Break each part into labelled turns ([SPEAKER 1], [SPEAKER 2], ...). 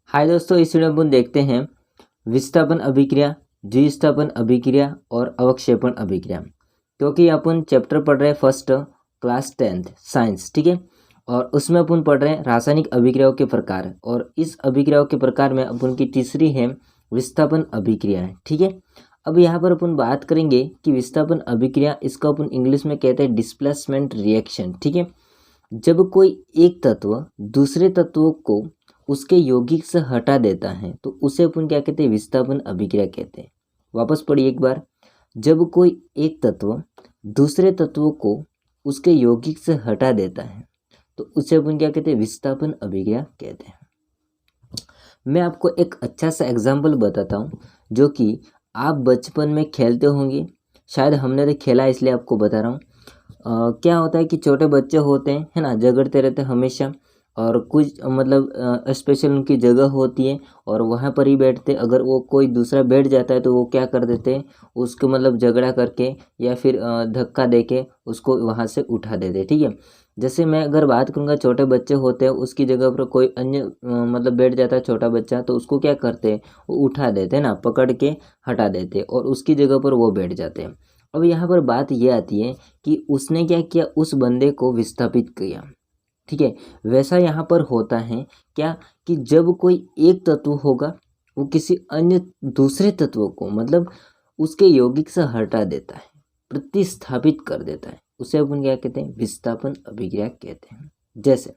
[SPEAKER 1] हाय दोस्तों, इस वीडियो में अपन देखते हैं विस्थापन अभिक्रिया, द्विस्थापन अभिक्रिया और अवक्षेपण अभिक्रिया। क्योंकि अपन चैप्टर पढ़ रहे हैं फर्स्ट क्लास 10th साइंस, ठीक है। और उसमें अपन पढ़ रहे हैं रासायनिक अभिक्रियाओं के प्रकार, और इस अभिक्रियाओं के प्रकार में अपन की तीसरी है विस्थापन अभिक्रिया है, ठीक है। अब यहाँ पर अपन बात करेंगे कि विस्थापन अभिक्रिया, इसका अपन इंग्लिश में कहते हैं डिस्प्लेसमेंट रिएक्शन, ठीक है। जब कोई एक तत्व दूसरे तत्वों को उसके यौगिक से हटा देता है तो उसे अपन क्या कहते हैं, विस्थापन अभिक्रिया कहते हैं। वापस पढ़िए एक बार। जब कोई एक तत्व दूसरे तत्वों को उसके यौगिक से हटा देता है तो उसे अपन क्या कहते हैं, विस्थापन अभिक्रिया कहते हैं। मैं आपको एक अच्छा सा एग्जाम्पल बताता हूँ जो कि आप बचपन में खेलते होंगे। शायद हमने तो खेला, इसलिए आपको बता रहा हूँ। क्या होता है कि छोटे बच्चे होते हैं, है ना, झगड़ते रहते हैं हमेशा, और कुछ मतलब स्पेशल उनकी जगह होती है और वहाँ पर ही बैठते। अगर वो कोई दूसरा बैठ जाता है तो वो क्या कर देते हैं, उसको मतलब झगड़ा करके या फिर धक्का देके उसको वहाँ से उठा देते, ठीक है। जैसे मैं अगर बात करूँगा, छोटे बच्चे होते हैं, उसकी जगह पर कोई अन्य मतलब बैठ जाता है छोटा बच्चा, तो उसको क्या करते हैं, वो उठा देते हैं ना, पकड़ के हटा देते हैं और उसकी जगह पर वो बैठ जाते हैं। अब यहाँ पर बात ये आती है कि उसने क्या किया, उस बंदे को विस्थापित किया, ठीक है। वैसा यहाँ पर होता है क्या कि जब कोई एक तत्व होगा वो किसी अन्य दूसरे तत्व को मतलब उसके यौगिक से हटा देता है, प्रतिस्थापित कर देता है, उसे अपन क्या कहते हैं, विस्थापन अभिक्रिया कहते हैं। जैसे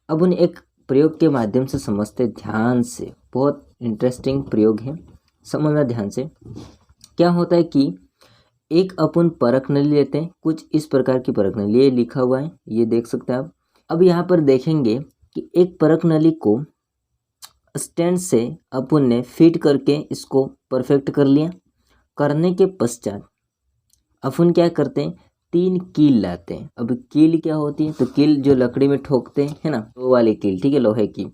[SPEAKER 1] अब उन एक प्रयोग के माध्यम से समझते ध्यान से, बहुत इंटरेस्टिंग प्रयोग है, समझना ध्यान से। क्या होता है कि एक अपन परख नली लेते हैं, कुछ इस प्रकार की परख नली, ये लिखा हुआ है, ये देख सकते हैं आप। अब यहाँ पर देखेंगे कि एक परख नली को स्टैंड से अपन ने फिट करके इसको परफेक्ट कर लिया। करने के पश्चात अपन क्या करते हैं, 3 कील लाते हैं। अब कील क्या होती है, तो कील जो लकड़ी में ठोकते हैं, है ना, वो वाली कील, ठीक है, लोहे की।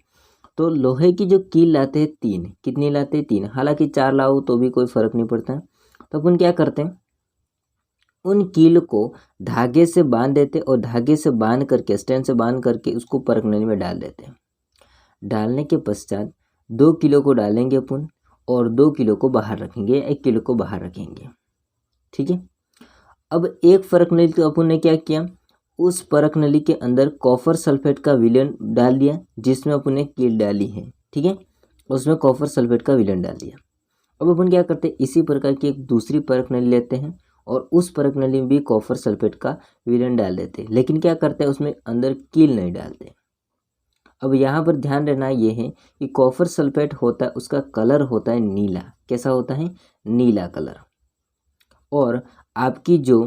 [SPEAKER 1] तो लोहे की जो कील लाते हैं 3, कितनी लाते हैं, 3। हालांकि 4 लाओ तो भी कोई फर्क नहीं पड़ता है। तो अपन क्या करते हैं, उन कील को धागे से बांध देते और धागे से बांध करके, स्टैंड से बांध करके उसको परख नली में डाल देते हैं। डालने के पश्चात 2 किलो को डालेंगे अपन और 2 किलो को बाहर रखेंगे, 1 किलो को बाहर रखेंगे, ठीक है। अब एक परख नली तो अपन ने क्या किया, उस परख नली के अंदर कॉपर सल्फेट का विलयन डाल दिया, जिसमें अपन ने कील डाली है, ठीक है, उसमें कॉपर सल्फेट का विलयन डाल दिया। अब अपन क्या करते हैं, इसी प्रकार की एक दूसरी परख नली लेते हैं और उस परख नली में भी कॉपर सल्फेट का विलयन डाल देते हैं, लेकिन क्या करते हैं, उसमें अंदर कील नहीं डालते। अब यहाँ पर ध्यान रखना ये है कि कॉपर सल्फेट होता है, उसका कलर होता है नीला। कैसा होता है, नीला कलर। और आपकी जो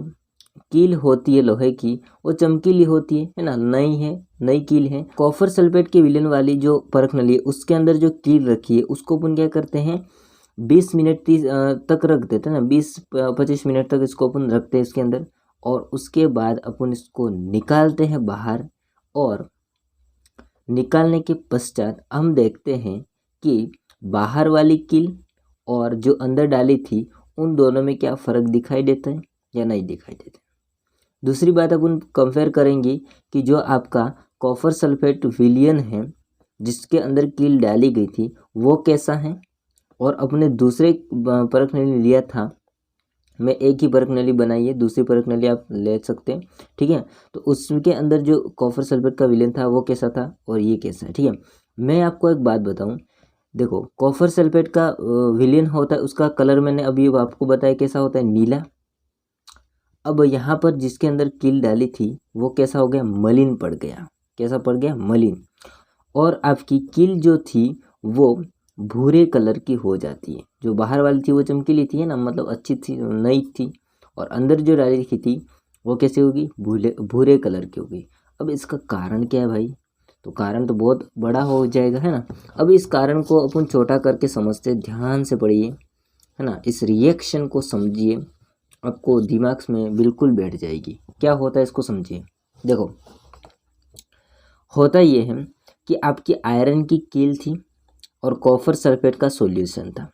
[SPEAKER 1] कील होती है लोहे की, वो चमकीली होती है ना, नई कील है। कॉपर सल्फेट के विलयन वाली जो परख नली है, उसके अंदर जो कील रखी है उसको अपन क्या करते हैं, 20 मिनट तक रख देते हैं ना, 20-25 मिनट तक इसको अपन रखते हैं इसके अंदर। और उसके बाद अपन इसको निकालते हैं बाहर, और निकालने के पश्चात हम देखते हैं कि बाहर वाली कील और जो अंदर डाली थी, उन दोनों में क्या फ़र्क दिखाई देता है या नहीं दिखाई देता है। दूसरी बात अपन कंपेयर करेंगे कि जो आपका कॉपर सल्फेट विलयन है जिसके अंदर कील डाली गई थी, वो कैसा है, और अपने दूसरे परख नली लिया था, मैं एक ही परख नली बनाई है, दूसरी परख नली आप ले सकते हैं, ठीक है। तो उसके अंदर जो कॉपर सल्फेट का विलयन था वो कैसा था और ये कैसा है, ठीक है। मैं आपको एक बात बताऊं, देखो कॉपर सल्फेट का विलयन होता है, उसका कलर मैंने अभी आपको बताया कैसा होता है, नीला। अब यहाँ पर जिसके अंदर कील डाली थी वो कैसा हो गया, मलिन पड़ गया। कैसा पड़ गया, मलिन। और आपकी कील जो थी वो भूरे कलर की हो जाती है। जो बाहर वाली थी वो चमकीली थी, है ना, मतलब अच्छी थी, नई थी। और अंदर जो डाली रखी थी वो कैसे होगी, भूरे कलर की होगी। अब इसका कारण क्या है भाई, तो कारण तो बहुत बड़ा हो जाएगा, है ना। अब इस कारण को अपन छोटा करके समझते, ध्यान से पढ़िए, है ना, इस रिएक्शन को समझिए, आपको दिमाग में बिल्कुल बैठ जाएगी। क्या होता है इसको समझिए। देखो होता ये है कि आपकी आयरन की कील थी और कॉपर सल्फेट का सॉल्यूशन था।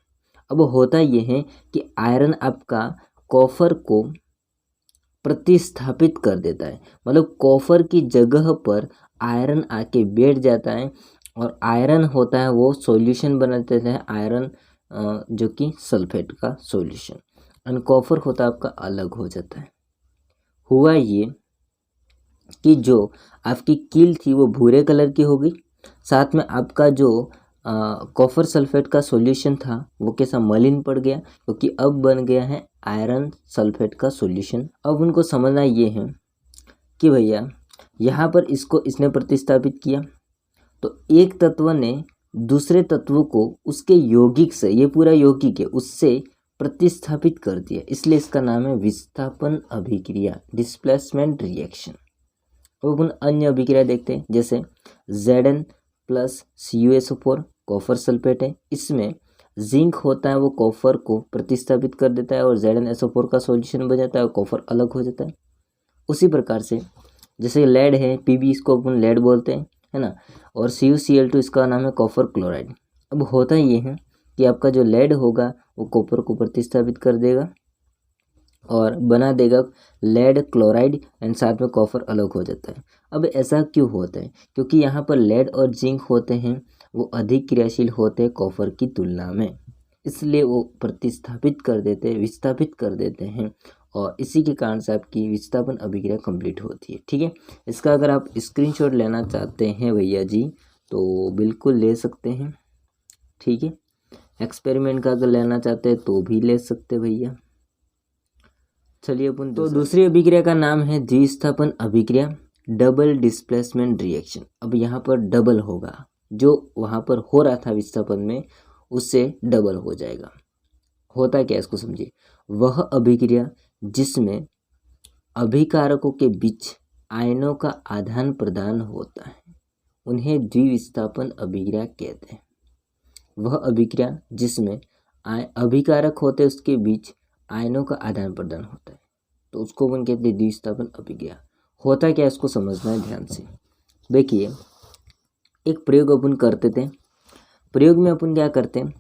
[SPEAKER 1] अब होता ये है कि आयरन आपका कॉपर को प्रतिस्थापित कर देता है, मतलब कॉपर की जगह पर आयरन आके बैठ जाता है और आयरन होता है वो सॉल्यूशन बना देता है आयरन जो कि सल्फेट का सॉल्यूशन, एंड कॉपर होता है आपका अलग हो जाता है। हुआ ये कि जो आपकी कील थी वो भूरे कलर की हो गई, साथ में आपका जो कॉपर सल्फेट का सॉल्यूशन था वो कैसा मलिन पड़ गया, क्योंकि अब बन गया है आयरन सल्फेट का सॉल्यूशन। अब उनको समझना ये है कि भैया यहाँ पर इसको इसने प्रतिस्थापित किया, तो एक तत्व ने दूसरे तत्व को उसके यौगिक से, ये पूरा यौगिक है, उससे प्रतिस्थापित कर दिया, इसलिए इसका नाम है विस्थापन अभिक्रिया, डिस्प्लेसमेंट रिएक्शन। अब अपन अन्य अभिक्रिया देखते हैं, जैसे Zn plus CuSO4 copper sulphate है, इसमें जिंक होता है वो कॉपर को प्रतिस्थापित कर देता है और ZnSO4 का सॉल्यूशन बन जाता है और कॉपर अलग हो जाता है। उसी प्रकार से जैसे लेड है, Pb इसको अपन लेड बोलते हैं, है ना, और CuCl2 इसका नाम है कॉपर क्लोराइड। अब होता ये है कि आपका जो लेड होगा वो कॉपर को प्रतिस्थापित कर देगा और बना देगा लेड क्लोराइड, एंड साथ में कॉपर अलग हो जाता है। अब ऐसा क्यों होता है, क्योंकि यहाँ पर लेड और जिंक होते हैं वो अधिक क्रियाशील होते हैं कॉपर की तुलना में, इसलिए वो प्रतिस्थापित कर देते हैं, विस्थापित कर देते हैं, और इसी के कारण से आपकी विस्थापन अभिक्रिया कंप्लीट होती है। ठीक है, इसका अगर आप स्क्रीनशॉट लेना चाहते हैं भैया जी तो बिल्कुल ले सकते हैं। ठीक है, एक्सपेरिमेंट का अगर लेना चाहते हैं तो भी ले सकते भैया। चलिए अपन तो दूसरी अभिक्रिया का नाम है द्विस्थापन अभिक्रिया, डबल डिस्प्लेसमेंट रिएक्शन। अब यहाँ पर डबल होगा, जो वहाँ पर हो रहा था विस्थापन में उससे डबल हो जाएगा। होता क्या इसको समझिए, वह अभिक्रिया जिसमें अभिकारकों के बीच आयनों का आदान प्रदान होता है उन्हें द्विविस्थापन अभिक्रिया कहते हैं। वह अभिक्रिया जिसमें अभिकारक होते हैं उसके बीच आयनों का आदान प्रदान होता है तो उसको अपन कहते हैं द्विविस्थापन अभिक्रिया। होता क्या इसको समझना है ध्यान से। देखिए एक प्रयोग अपन करते थे, प्रयोग में अपन क्या करते हैं,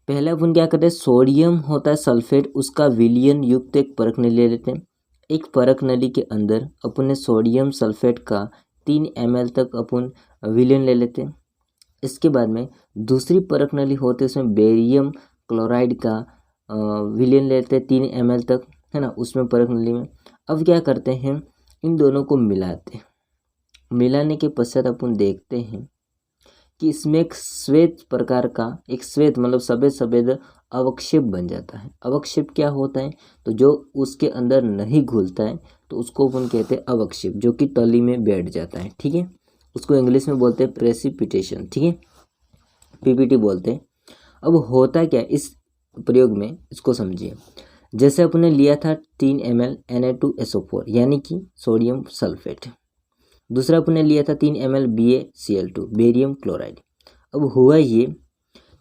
[SPEAKER 1] पहले अपन क्या करते हैं, सोडियम होता है सल्फेट, उसका विलयन युक्त एक परख नली ले लेते हैं। एक परख नली के अंदर अपन ने सोडियम सल्फेट का 3 ml तक अपन विलयन ले लेते हैं। इसके बाद में दूसरी परख नली होती है उसमें बेरियम क्लोराइड का विलयन लेते हैं 3 ml तक, है ना, उसमें परख नली में। अब क्या करते हैं, इन दोनों को मिलाते हैं। मिलाने के पश्चात अपन देखते हैं कि इसमें एक श्वेत प्रकार का, एक श्वेत मतलब सफ़ेद सफ़ेद अवक्षेप बन जाता है। अवक्षेप क्या होता है, तो जो उसके अंदर नहीं घुलता है तो उसको अपन कहते हैं अवक्षेप, जो कि तली में बैठ जाता है। ठीक है, उसको इंग्लिश में बोलते हैं प्रेसिपिटेशन। ठीक है, पीपीटी बोलते हैं। अब होता क्या इस प्रयोग में, इसको समझिए। जैसे अपने लिया था 3 ml Na2SO4 यानी कि सोडियम सल्फेट, दूसरा अपने लिया था 3 ml BaCl2 बेरियम क्लोराइड। अब हुआ ये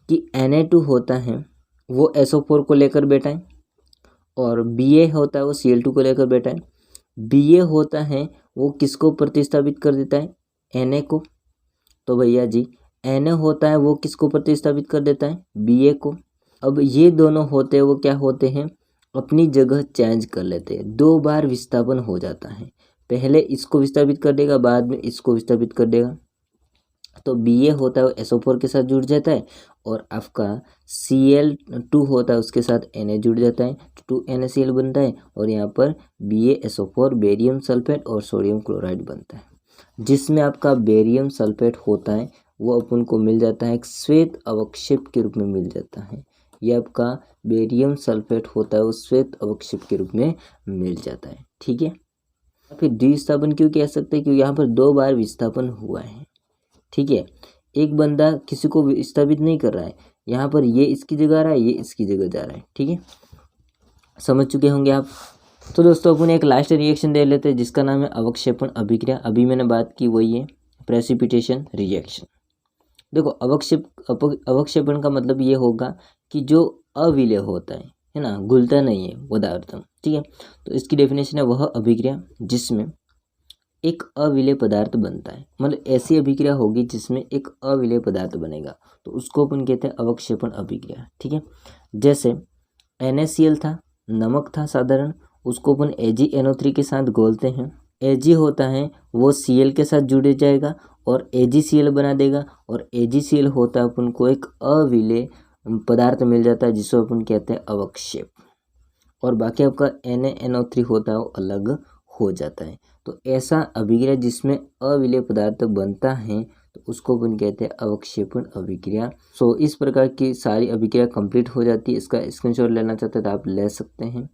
[SPEAKER 1] कि Na2 होता है वो SO4 को लेकर बैठा है और Ba होता है वो Cl2 को लेकर बैठा है। Ba होता है वो किसको प्रतिस्थापित कर देता है, Na को। तो भैया जी Na होता है वो किसको प्रतिस्थापित कर देता है, Ba को। अब ये दोनों होते हैं वो क्या होते हैं, अपनी जगह चेंज कर लेते हैं। 2 बार विस्थापन हो जाता है, पहले इसको विस्थापित कर देगा बाद में इसको विस्थापित कर देगा। तो Ba होता है वो SO4 के साथ जुड़ जाता है और आपका Cl2 होता है उसके साथ Na जुड़ जाता है, 2NaCl बनता है और यहाँ पर BaSO4 बेरियम सल्फेट और सोडियम क्लोराइड बनता है। जिसमें आपका बेरियम सल्फेट होता है वो अपन को मिल जाता है एक श्वेत अवक्षेप के रूप में मिल जाता है। ये आपका बेरियम सल्फेट होता है वो श्वेत अवक्षेप के रूप में मिल जाता है। ठीक है, फिर द्विविस्थापन क्यों कह सकते हैं, क्योंकि यहाँ पर 2 बार विस्थापन हुआ है। ठीक है, एक बंदा किसी को विस्थापित नहीं कर रहा है, यहाँ पर ये इसकी जगह आ रहा है, ये इसकी जगह जा रहा है। ठीक है, समझ चुके होंगे आप। तो दोस्तों अपन एक लास्ट रिएक्शन दे लेते हैं जिसका नाम है अवक्षेपण अभिक्रिया। अभी मैंने बात की वही है प्रेसिपिटेशन रिएक्शन। देखो अवक्षेपण का मतलब ये होगा कि जो अविलेय होता है ना, घुलता नहीं है पदार्थ। ठीक है, तो इसकी डेफिनेशन है वह अभिक्रिया जिसमें एक अविलेय पदार्थ बनता है, मतलब ऐसी अभिक्रिया होगी जिसमें एक अविलेय पदार्थ बनेगा तो उसको अपन कहते हैं अवक्षेपण अभिक्रिया। ठीक है, जैसे NaCl था, नमक था साधारण, उसको अपन AgNO3 के साथ घोलते हैं। Ag होता है वो Cl के साथ जुड़ जाएगा और AgCl बना देगा, और AgCl होता है अपन को एक अविलेय पदार्थ मिल जाता है जिसको अपन कहते हैं अवक्षेप, और बाकी आपका NaNO3 होता है वो अलग हो जाता है। तो ऐसा अभिक्रिया जिसमें अविलेय पदार्थ बनता है तो उसको अपन कहते हैं अवक्षेपण अभिक्रिया। सो इस प्रकार की सारी अभिक्रिया कंप्लीट हो जाती है। इसका स्क्रीनशॉट लेना चाहते हैं तो आप ले सकते हैं,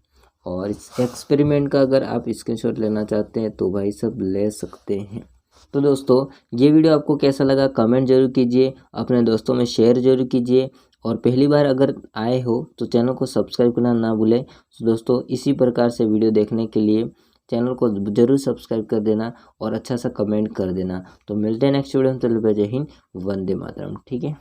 [SPEAKER 1] और इस एक्सपेरिमेंट का अगर आप स्क्रीनशॉट लेना चाहते हैं तो भाई सब ले सकते हैं। तो दोस्तों ये वीडियो आपको कैसा लगा कमेंट जरूर कीजिए, अपने दोस्तों में शेयर जरूर कीजिए, और पहली बार अगर आए हो तो चैनल को सब्सक्राइब करना ना भूलें। तो दोस्तों इसी प्रकार से वीडियो देखने के लिए चैनल को जरूर सब्सक्राइब कर देना और अच्छा सा कमेंट कर देना। तो मिलते हैं नेक्स्ट वीडियो में, चलो जय हिंद, वंदे मातरम। ठीक है।